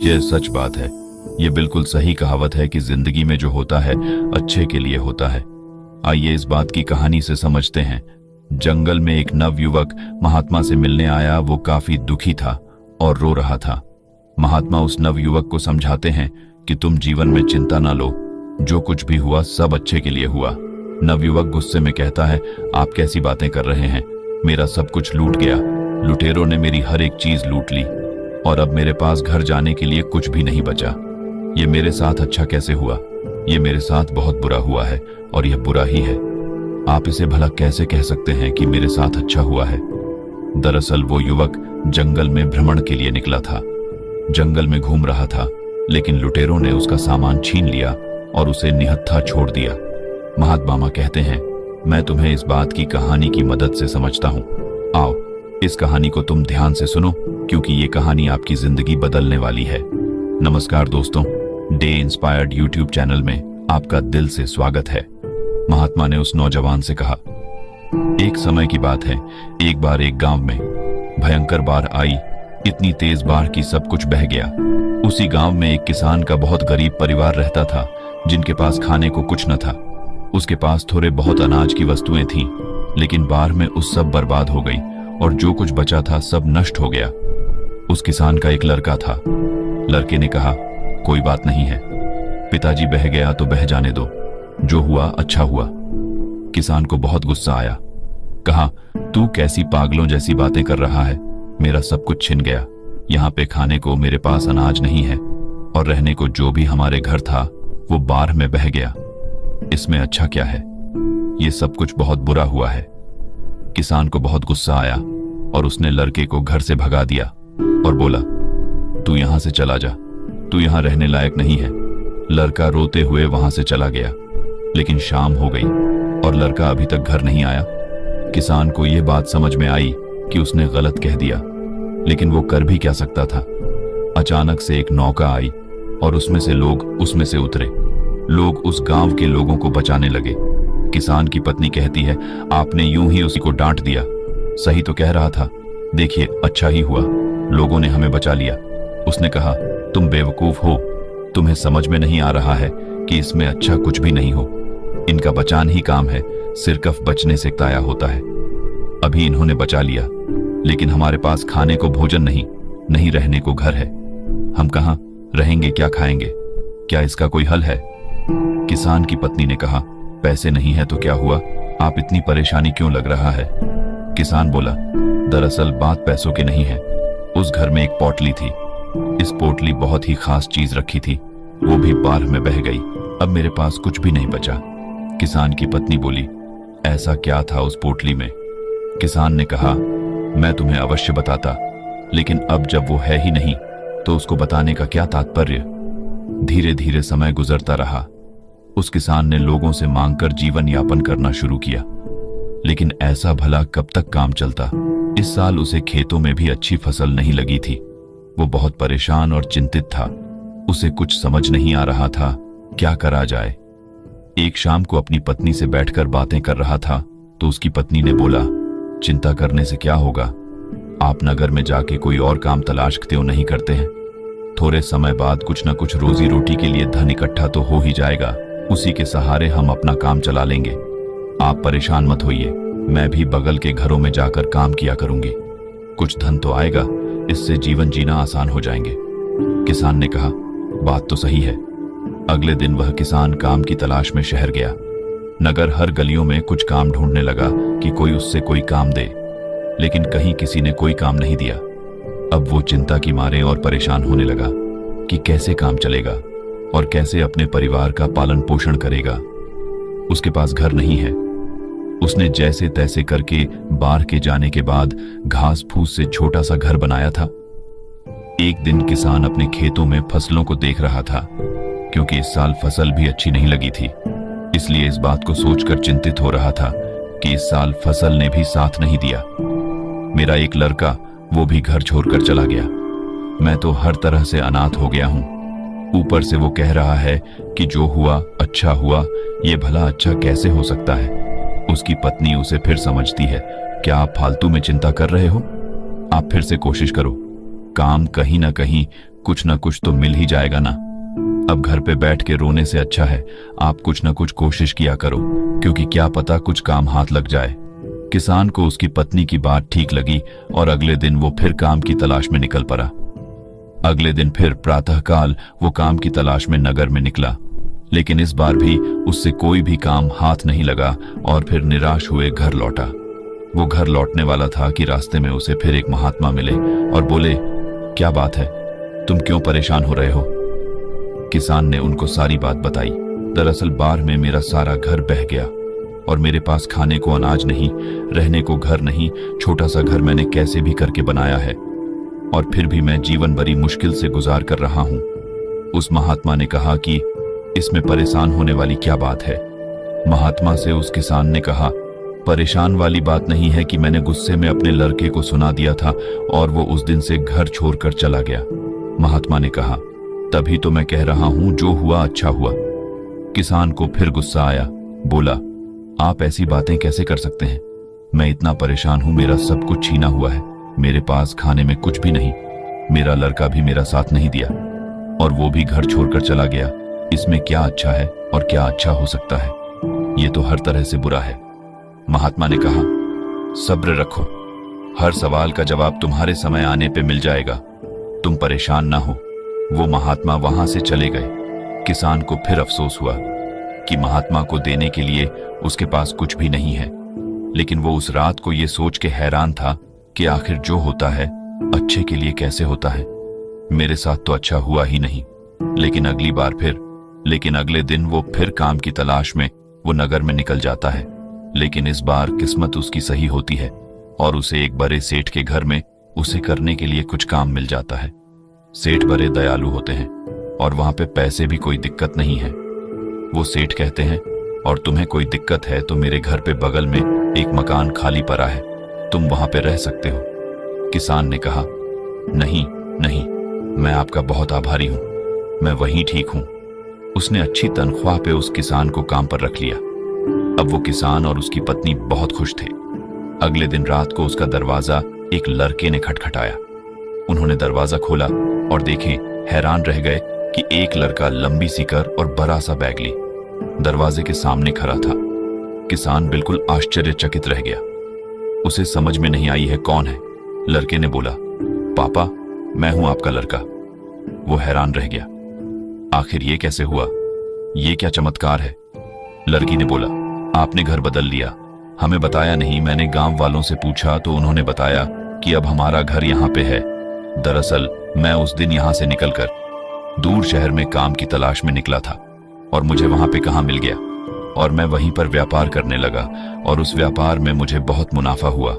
ये सच बात है। ये बिल्कुल सही कहावत है कि जिंदगी में जो होता है अच्छे के लिए होता है। आइए इस बात की कहानी से समझते हैं। जंगल में एक नवयुवक महात्मा से मिलने आया। वो काफी दुखी था और रो रहा था। महात्मा उस नवयुवक को समझाते हैं कि तुम जीवन में चिंता ना लो, जो कुछ भी हुआ सब अच्छे के लिए हुआ। नवयुवक गुस्से में कहता है, आप कैसी बातें कर रहे हैं? मेरा सब कुछ लूट गया। लुटेरों ने मेरी हर एक चीज लूट ली और अब मेरे पास घर जाने के लिए कुछ भी नहीं बचा। ये मेरे साथ अच्छा कैसे हुआ? ये मेरे साथ बहुत बुरा हुआ है और यह बुरा ही है। आप इसे भला कैसे कह सकते हैं कि मेरे साथ अच्छा हुआ है? दरअसल वो युवक जंगल में भ्रमण के लिए निकला था। जंगल में घूम रहा था, लेकिन लुटेरों ने उसका सामान छीन लिया और उसे निहत्था छोड़ दिया। महात्मा कहते हैं, मैं तुम्हें इस बात की कहानी की मदद से समझता हूं। आओ इस कहानी को तुम ध्यान से सुनो, क्योंकि ये कहानी आपकी जिंदगी बदलने वाली है। नमस्कार दोस्तों, डे इंस्पायर्ड यूट्यूब चैनल में आपका दिल से स्वागत है। महात्मा ने उस नौजवान से कहा, एक समय की बात है, एक बार एक गांव में भयंकर बाढ़ आई। इतनी तेज बाढ़ की सब कुछ बह गया। उसी गांव में एक किसान का बहुत गरीब परिवार रहता था, जिनके पास खाने को कुछ न था। उसके पास थोड़े बहुत अनाज की वस्तुएं थीं, लेकिन बाढ़ में उस सब बर्बाद हो गई और जो कुछ बचा था सब नष्ट हो गया। उस किसान का एक लड़का था। लड़के ने कहा, कोई बात नहीं है, पिताजी बह गया तो बह जाने दो, जो हुआ अच्छा हुआ। किसान को बहुत गुस्सा आया। कहा, तू कैसी पागलों जैसी बातें कर रहा है? मेरा सब कुछ छिन गया। यहाँ पे खाने को मेरे पास अनाज नहीं है और रहने को जो भी हमारे घर था वो बाढ़ में बह गया। इसमें अच्छा क्या है? ये सब कुछ बहुत बुरा हुआ है। किसान को बहुत गुस्सा आया और उसने लड़के को घर से भगा दिया और बोला, तू यहां से चला जा, तू यहां रहने लायक नहीं है। लड़का रोते हुए वहां से चला गया, लेकिन शाम हो गई और लड़का अभी तक घर नहीं आया। किसान को यह बात समझ में आई कि उसने गलत कह दिया, लेकिन वो कर भी क्या सकता था। अचानक से एक नौका आई और उसमें से लोग उसमें से उतरे। लोग उस गांव के लोगों को बचाने लगे। किसान की पत्नी कहती है, आपने यूं ही उसी को डांट दिया। सही तो कह रहा था। देखिए, अच्छा ही हुआ, लोगों ने हमें बचा लिया। उसने कहा, तुम बेवकूफ हो, तुम्हें समझ में नहीं आ रहा है कि इसमें अच्छा कुछ भी नहीं हो। इनका बचान ही काम है, सिरकफ बचने से ताया होता है। अभी इन्होंने बचा लिया, लेकिन हमारे पास खाने को भोजन नहीं, नहीं रहने को घर है। हम कहां रहेंगे, क्या खाएंगे? क्या इसका कोई हल है? किसान की पत्नी ने कहा, पैसे नहीं है तो क्या हुआ? आप इतनी परेशानी क्यों लग रहा है? किसान बोला, दरअसल बात पैसों की नहीं है। उस घर में एक पोटली थी। इस पोटली बहुत ही खास चीज रखी थी, वो भी बाढ़ में बह गई। अब मेरे पास कुछ भी नहीं बचा। किसान की पत्नी बोली, ऐसा क्या था उस पोटली में? किसान ने कहा, मैं तुम्हें अवश्य बताता, लेकिन अब जब वो है ही नहीं तो उसको बताने का क्या तात्पर्य? धीरे धीरे समय गुजरता रहा। उस किसान ने लोगों से मांगकर जीवन यापन करना शुरू किया, लेकिन ऐसा भला कब तक काम चलता? इस साल उसे खेतों में भी अच्छी फसल नहीं लगी थी। वो बहुत परेशान और चिंतित था। उसे कुछ समझ नहीं आ रहा था, क्या करा जाए। एक शाम को अपनी पत्नी से बैठकर बातें कर रहा था तो उसकी पत्नी ने बोला, चिंता करने से क्या होगा? आप नगर में जाके कोई और काम तलाश क्यों नहीं करते हैं? थोड़े समय बाद कुछ न कुछ रोजी रोटी के लिए धन इकट्ठा तो हो ही जाएगा। उसी के सहारे हम अपना काम चला लेंगे। आप परेशान मत होइए, मैं भी बगल के घरों में जाकर काम किया करूंगी। कुछ धन तो आएगा, इससे जीवन जीना आसान हो जाएंगे। किसान ने कहा, बात तो सही है। अगले दिन वह किसान काम की तलाश में शहर गया। नगर हर गलियों में कुछ काम ढूंढने लगा कि कोई उससे कोई काम दे, लेकिन कहीं किसी ने कोई काम नहीं दिया। अब वो चिंता की मारे और परेशान होने लगा कि कैसे काम चलेगा और कैसे अपने परिवार का पालन पोषण करेगा। उसके पास घर नहीं है। उसने जैसे तैसे करके बाढ़ के जाने के बाद घास फूस से छोटा सा घर बनाया था। एक दिन किसान अपने खेतों में फसलों को देख रहा था, क्योंकि इस साल फसल भी अच्छी नहीं लगी थी। इसलिए इस बात को सोचकर चिंतित हो रहा था कि इस साल फसल ने भी साथ नहीं दिया। मेरा एक लड़का, वो भी घर छोड़कर चला गया। मैं तो हर तरह से अनाथ हो गया हूं। ऊपर से वो कह रहा है कि जो हुआ अच्छा हुआ। ये भला अच्छा कैसे हो सकता है? उसकी पत्नी उसे फिर समझती है, क्या आप फालतू में चिंता कर रहे हो? आप फिर से कोशिश करो, काम कहीं ना कहीं कुछ ना कुछ तो मिल ही जाएगा ना। अब घर पे बैठ के रोने से अच्छा है आप कुछ ना कुछ कोशिश किया करो, क्योंकि क्या पता कुछ काम हाथ लग जाए। किसान को उसकी पत्नी की बात ठीक लगी और अगले दिन वो फिर काम की तलाश में निकल पड़ा। अगले दिन फिर प्रातःकाल वो काम की तलाश में नगर में निकला, लेकिन इस बार भी उससे कोई भी काम हाथ नहीं लगा और फिर निराश हुए घर लौटा। वो घर लौटने वाला था कि रास्ते में उसे फिर एक महात्मा मिले और बोले, क्या बात है, तुम क्यों परेशान हो रहे हो? किसान ने उनको सारी बात बताई। दरअसल बाढ़ में मेरा सारा घर बह गया और मेरे पास खाने को अनाज नहीं, रहने को घर नहीं। छोटा सा घर मैंने कैसे भी करके बनाया है और फिर भी मैं जीवन बड़ी मुश्किल से गुजार कर रहा हूं। उस महात्मा ने कहा कि इसमें परेशान होने वाली क्या बात है? महात्मा से उस किसान ने कहा, परेशान वाली बात नहीं है कि मैंने गुस्से में अपने लड़के को सुना दिया था और वो उस दिन से घर छोड़कर चला गया। महात्मा ने कहा, तभी तो मैं कह रहा हूं जो हुआ अच्छा हुआ। किसान को फिर गुस्सा आया, बोला, आप ऐसी बातें कैसे कर सकते हैं? मैं इतना परेशान हूं, मेरा सब कुछ छीना हुआ है, मेरे पास खाने में कुछ भी नहीं, मेरा लड़का भी मेरा साथ नहीं दिया और वो भी घर छोड़कर चला गया। इसमें क्या अच्छा है और क्या अच्छा हो सकता है? ये तो हर तरह से बुरा है। महात्मा ने कहा, सब्र रखो, हर सवाल का जवाब तुम्हारे समय आने पे मिल जाएगा, तुम परेशान ना हो। वो महात्मा वहां से चले गए। किसान को फिर अफसोस हुआ कि महात्मा को देने के लिए उसके पास कुछ भी नहीं है, लेकिन वो उस रात को ये सोच के हैरान था कि आखिर जो होता है अच्छे के लिए कैसे होता है। मेरे साथ तो अच्छा हुआ ही नहीं, लेकिन अगले दिन वो फिर काम की तलाश में वो नगर में निकल जाता है। लेकिन इस बार किस्मत उसकी सही होती है और उसे एक बड़े सेठ के घर में उसे करने के लिए कुछ काम मिल जाता है। सेठ बड़े दयालु होते हैं और वहां पे पैसे भी कोई दिक्कत नहीं है। वो सेठ कहते हैं, और तुम्हें कोई दिक्कत है तो मेरे घर पे बगल में एक मकान खाली पड़ा है, तुम वहां पे रह सकते हो। किसान ने कहा, नहीं नहीं, मैं आपका बहुत आभारी हूं, मैं वहीं ठीक हूं। उसने अच्छी तनख्वाह पे उस किसान को काम पर रख लिया। अब वो किसान और उसकी पत्नी बहुत खुश थे। अगले दिन रात को उसका दरवाजा एक लड़के ने खटखटाया। उन्होंने दरवाजा खोला और देखें, हैरान रह गए कि एक लड़का लंबी सी कर और बड़ा सा बैग ली दरवाजे के सामने खड़ा था। किसान बिल्कुल आश्चर्यचकित रह गया, उसे समझ में नहीं आई है कौन है। लड़के ने बोला, पापा, मैं हूं आपका लड़का। वो हैरान रह गया, आखिर ये कैसे हुआ? ये क्या चमत्कार है? लड़की ने बोला, आपने घर बदल लिया, हमें बताया नहीं। मैंने गांव वालों से पूछा तो उन्होंने बताया कि अब हमारा घर यहाँ पे है। दरअसल मैं उस दिन यहाँ से निकलकर दूर शहर में काम की तलाश में निकला था और मुझे वहां पे कहाँ मिल गया और मैं वहीं पर व्यापार करने लगा और उस व्यापार में मुझे बहुत मुनाफा हुआ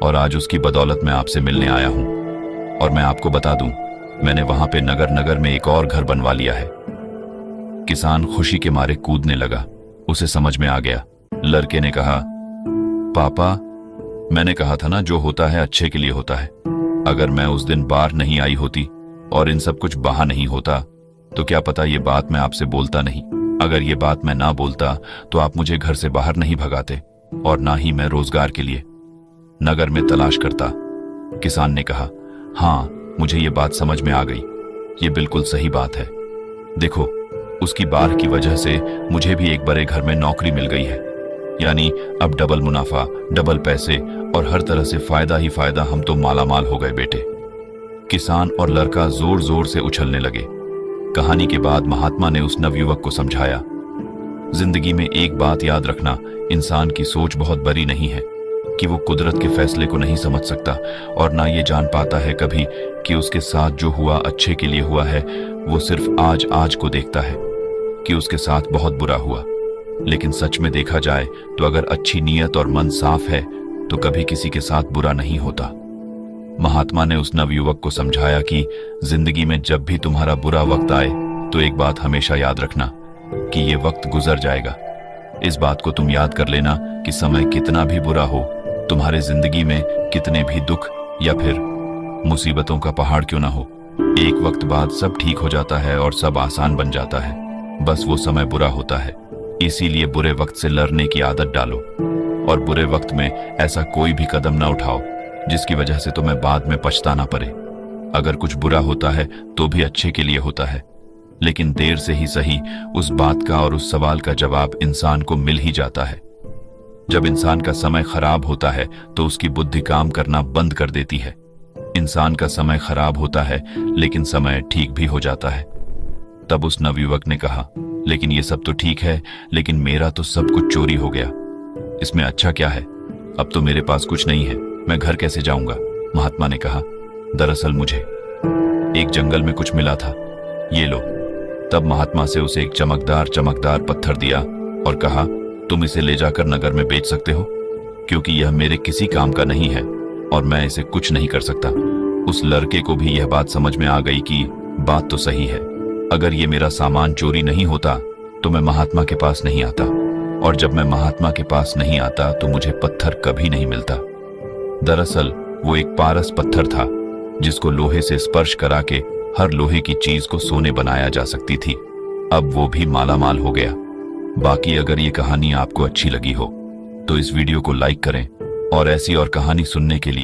और आज उसकी बदौलत मैं आपसे मिलने आया हूं। और मैं आपको बता दूं, मैंने वहां पे नगर में एक और घर बनवा लिया है। किसान खुशी के मारे कूदने लगा, उसे समझ में आ गया। लड़के ने कहा, पापा, मैंने कहा था ना, जो होता है अच्छे के लिए होता है। अगर मैं उस दिन बाहर नहीं आई होती और इन सब कुछ बहा नहीं होता तो क्या पता ये बात मैं आपसे बोलता नहीं। अगर ये बात मैं ना बोलता तो आप मुझे घर से बाहर नहीं भगाते और ना ही मैं रोजगार के लिए नगर में तलाश करता। किसान ने कहा, हाँ, मुझे ये बात समझ में आ गई, ये बिल्कुल सही बात है। देखो, उसकी बाढ़ की वजह से मुझे भी एक बड़े घर में नौकरी मिल गई है, यानी अब डबल मुनाफा, डबल पैसे और हर तरह से फायदा ही फायदा। हम तो मालामाल हो गए बेटे। किसान और लड़का जोर जोर से उछलने लगे। कहानी के बाद महात्मा ने उस नवयुवक को समझाया, जिंदगी में एक बात याद रखना, इंसान की सोच बहुत बड़ी नहीं है कि वो कुदरत के फैसले को नहीं समझ सकता और ना ये जान पाता है कभी कि उसके साथ जो हुआ अच्छे के लिए हुआ है। वो सिर्फ आज को देखता है कि उसके साथ बहुत बुरा हुआ। लेकिन सच में देखा जाए तो अगर अच्छी नीयत और मन साफ है तो कभी किसी के साथ बुरा नहीं होता। महात्मा ने उस नवयुवक को समझाया कि जिंदगी में जब भी तुम्हारा बुरा वक्त आए तो एक बात हमेशा याद रखना कि ये वक्त गुजर जाएगा। इस बात को तुम याद कर लेना कि समय कितना भी बुरा हो, तुम्हारे जिंदगी में कितने भी दुख या फिर मुसीबतों का पहाड़ क्यों ना हो, एक वक्त बाद सब ठीक हो जाता है और सब आसान बन जाता है। बस वो समय बुरा होता है, इसीलिए बुरे वक्त से लड़ने की आदत डालो और बुरे वक्त में ऐसा कोई भी कदम ना उठाओ जिसकी वजह से तुम्हें बाद में पछताना पड़े। अगर कुछ बुरा होता है तो भी अच्छे के लिए होता है, लेकिन देर से ही सही उस बात का और उस सवाल का जवाब इंसान को मिल ही जाता है। जब इंसान का समय खराब होता है तो उसकी बुद्धि काम करना बंद कर देती है। इंसान का समय खराब होता है लेकिन समय ठीक भी हो जाता है। तब उस नवयुवक ने कहा, लेकिन ये सब तो ठीक है, लेकिन मेरा तो सब कुछ चोरी हो गया। इसमें अच्छा क्या है? अब तो मेरे पास कुछ नहीं है, मैं घर कैसे जाऊंगा? महात्मा ने कहा, दरअसल मुझे एक जंगल में कुछ मिला था, ये लो। तब महात्मा से उसे एक चमकदार चमकदार पत्थर दिया और कहा, तुम इसे ले जाकर नगर में बेच सकते हो, क्योंकि यह मेरे किसी काम का नहीं है और मैं इसे कुछ नहीं कर सकता। उस लड़के को भी यह बात समझ में आ गई कि बात तो सही है, अगर ये मेरा सामान चोरी नहीं होता तो मैं महात्मा के पास नहीं आता, और जब मैं महात्मा के पास नहीं आता तो मुझे पत्थर कभी नहीं मिलता। दरअसल वो एक पारस पत्थर था जिसको लोहे से स्पर्श करा के हर लोहे की चीज को सोने बनाया जा सकती थी। अब वो भी मालामाल हो गया। बाकी अगर ये कहानी आपको अच्छी लगी हो तो इस वीडियो को लाइक करें और ऐसी और कहानी सुनने के लिए